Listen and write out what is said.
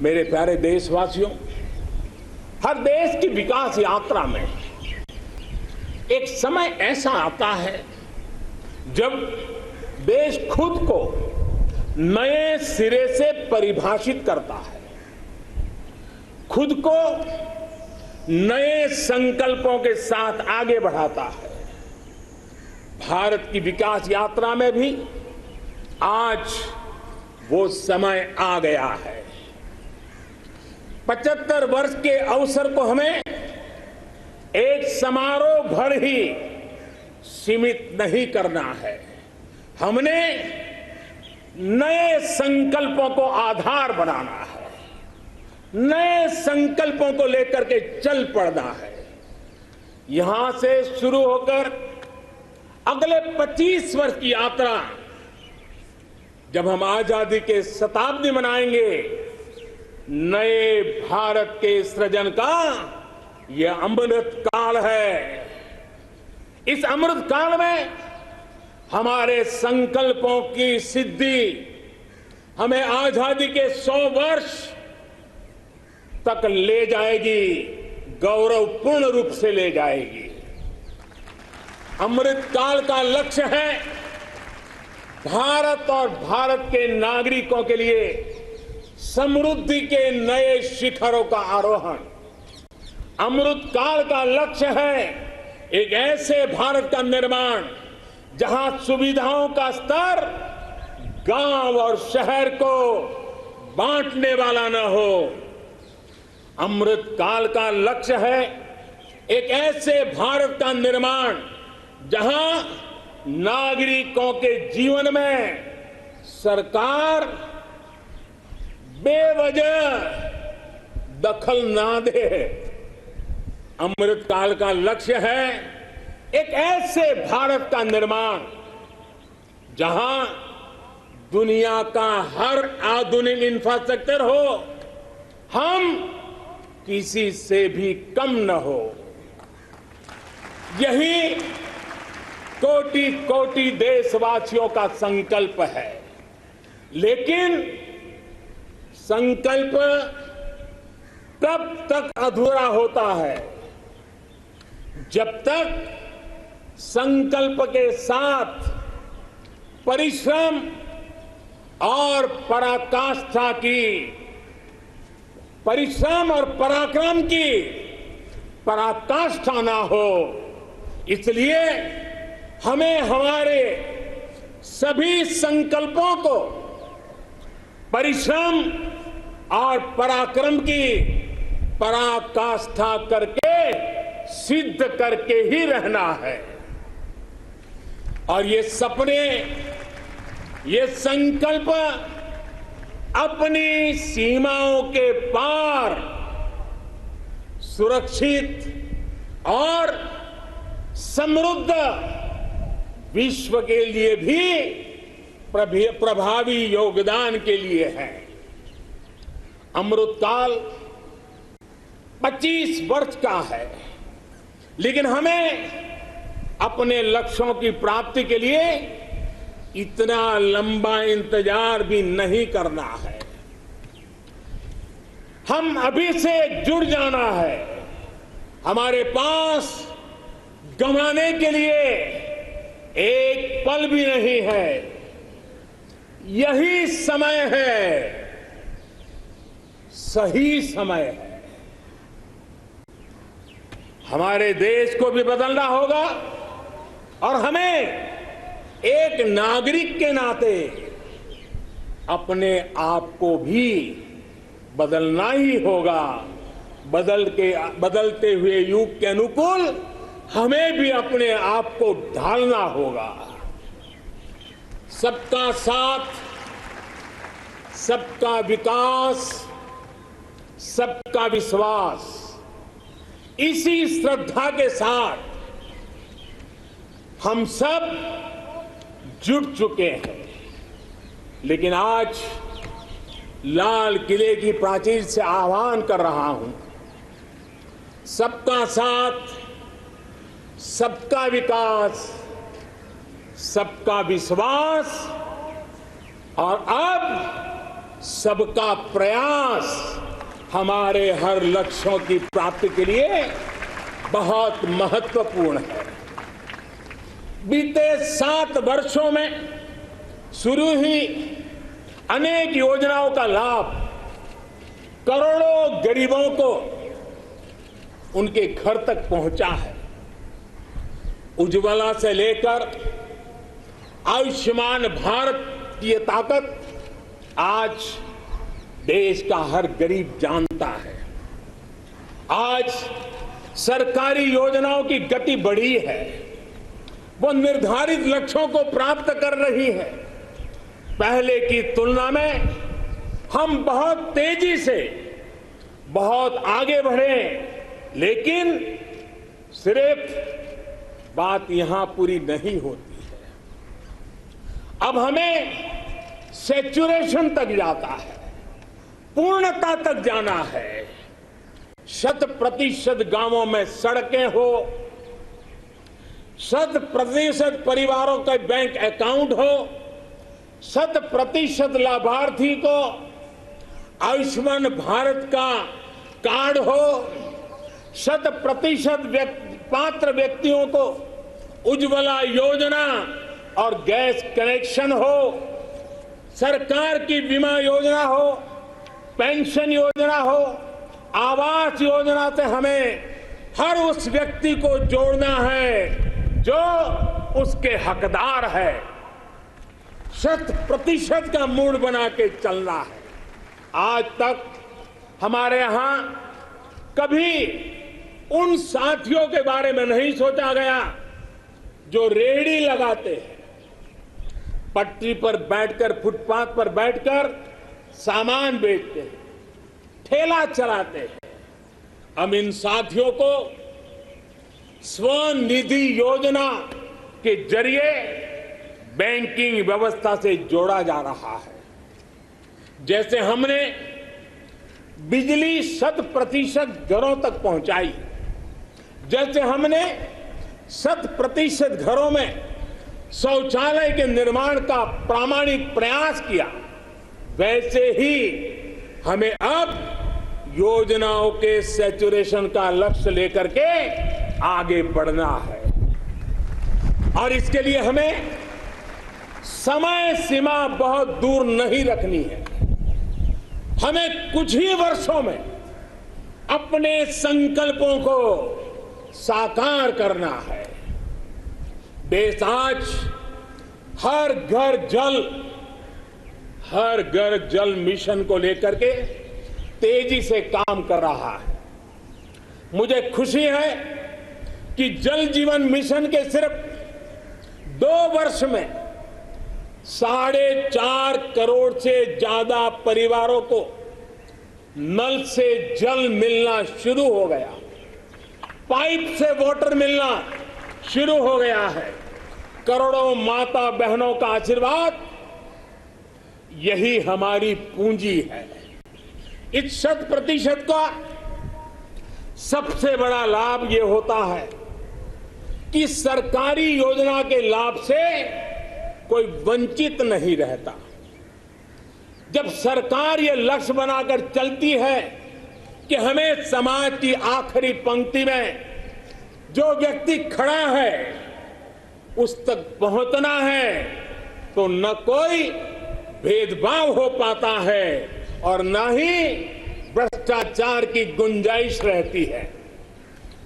मेरे प्यारे देशवासियों, हर देश की विकास यात्रा में एक समय ऐसा आता है जब देश खुद को नए सिरे से परिभाषित करता है, खुद को नए संकल्पों के साथ आगे बढ़ाता है। भारत की विकास यात्रा में भी आज वो समय आ गया है। 75 वर्ष के अवसर को हमें एक समारोह भर ही सीमित नहीं करना है। हमने नए संकल्पों को आधार बनाना है, नए संकल्पों को लेकर के चल पड़ना है। यहां से शुरू होकर अगले 25 वर्ष की यात्रा, जब हम आजादी के शताब्दी मनाएंगे, नए भारत के सृजन का यह अमृत काल है। इस अमृत काल में हमारे संकल्पों की सिद्धि हमें आजादी के 100 वर्ष तक ले जाएगी, गौरवपूर्ण रूप से ले जाएगी। अमृत काल का लक्ष्य है भारत और भारत के नागरिकों के लिए समृद्धि के नए शिखरों का आरोहण। अमृत काल का लक्ष्य है एक ऐसे भारत का निर्माण जहां सुविधाओं का स्तर गांव और शहर को बांटने वाला न हो। अमृत काल का लक्ष्य है एक ऐसे भारत का निर्माण जहां नागरिकों के जीवन में सरकार बेवजह दखल ना दे। अमृत काल का लक्ष्य है एक ऐसे भारत का निर्माण जहां दुनिया का हर आधुनिक इंफ्रास्ट्रक्चर हो, हम किसी से भी कम न हो। यही कोटि कोटि देशवासियों का संकल्प है। लेकिन संकल्प तब तक अधूरा होता है जब तक संकल्प के साथ परिश्रम और पराकाष्ठा की, परिश्रम और पराक्रम की पराकाष्ठा ना हो। इसलिए हमें हमारे सभी संकल्पों को परिश्रम और पराक्रम की पराकाष्ठा करके सिद्ध करके ही रहना है। और ये सपने, ये संकल्प अपनी सीमाओं के पार सुरक्षित और समृद्ध विश्व के लिए भी प्रभावी योगदान के लिए है। अमृतकाल 25 वर्ष का है, लेकिन हमें अपने लक्ष्यों की प्राप्ति के लिए इतना लंबा इंतजार भी नहीं करना है। हम अभी से जुड़ जाना है। हमारे पास गंवाने के लिए एक पल भी नहीं है। यही समय है, सही समय है। हमारे देश को भी बदलना होगा और हमें एक नागरिक के नाते अपने आप को भी बदलना ही होगा। बदलते हुए युग के अनुकूल हमें भी अपने आप को ढालना होगा। सबका साथ, सबका विकास, सबका विश्वास, इसी श्रद्धा के साथ हम सब जुट चुके हैं। लेकिन आज लाल किले की प्राचीर से आह्वान कर रहा हूं, सबका साथ, सबका विकास, सबका विश्वास और अब सबका प्रयास हमारे हर लक्ष्यों की प्राप्ति के लिए बहुत महत्वपूर्ण है। बीते 7 वर्षों में शुरू हुई अनेक योजनाओं का लाभ करोड़ों गरीबों को उनके घर तक पहुंचा है। उज्ज्वला से लेकर आयुष्मान भारत की ये ताकत आज देश का हर गरीब जानता है। आज सरकारी योजनाओं की गति बढ़ी है, वो निर्धारित लक्ष्यों को प्राप्त कर रही है। पहले की तुलना में हम बहुत तेजी से बहुत आगे बढ़े, लेकिन सिर्फ बात यहां पूरी नहीं होती है। अब हमें सैचुरेशन तक जाता है, पूर्णता तक जाना है। 100% गांवों में सड़कें हो, 100% परिवारों का बैंक अकाउंट हो, 100% लाभार्थी को आयुष्मान भारत का कार्ड हो, 100% पात्र व्यक्तियों को उज्ज्वला योजना और गैस कनेक्शन हो, सरकार की बीमा योजना हो, पेंशन योजना हो, आवास योजना से हमें हर उस व्यक्ति को जोड़ना है जो उसके हकदार है। 100% का मूड बना के चलना है। आज तक हमारे यहां कभी उन साथियों के बारे में नहीं सोचा गया जो रेहड़ी लगाते हैं, पटरी पर बैठकर, फुटपाथ पर बैठकर सामान बेचते हैं, ठेला चलाते हैं। हम इन साथियों को स्वनिधि योजना के जरिए बैंकिंग व्यवस्था से जोड़ा जा रहा है। जैसे हमने बिजली 100% घरों तक पहुंचाई, जैसे हमने 100% घरों में शौचालय के निर्माण का प्रामाणिक प्रयास किया, वैसे ही हमें अब योजनाओं के सैचुरेशन का लक्ष्य लेकर के आगे बढ़ना है। और इसके लिए हमें समय सीमा बहुत दूर नहीं रखनी है। हमें कुछ ही वर्षों में अपने संकल्पों को साकार करना है। देश आज हर घर जल मिशन को लेकर के तेजी से काम कर रहा है। मुझे खुशी है कि जल जीवन मिशन के सिर्फ 2 वर्ष में 4.5 करोड़ से ज्यादा परिवारों को नल से जल मिलना शुरू हो गया, पाइप से वाटर मिलना शुरू हो गया है। करोड़ों माता बहनों का आशीर्वाद, यही हमारी पूंजी है। इस 100% का सबसे बड़ा लाभ ये होता है कि सरकारी योजना के लाभ से कोई वंचित नहीं रहता। जब सरकार ये लक्ष्य बनाकर चलती है कि हमें समाज की आखिरी पंक्ति में जो व्यक्ति खड़ा है उस तक पहुंचना है, तो न कोई भेदभाव हो पाता है और न ही भ्रष्टाचार की गुंजाइश रहती है।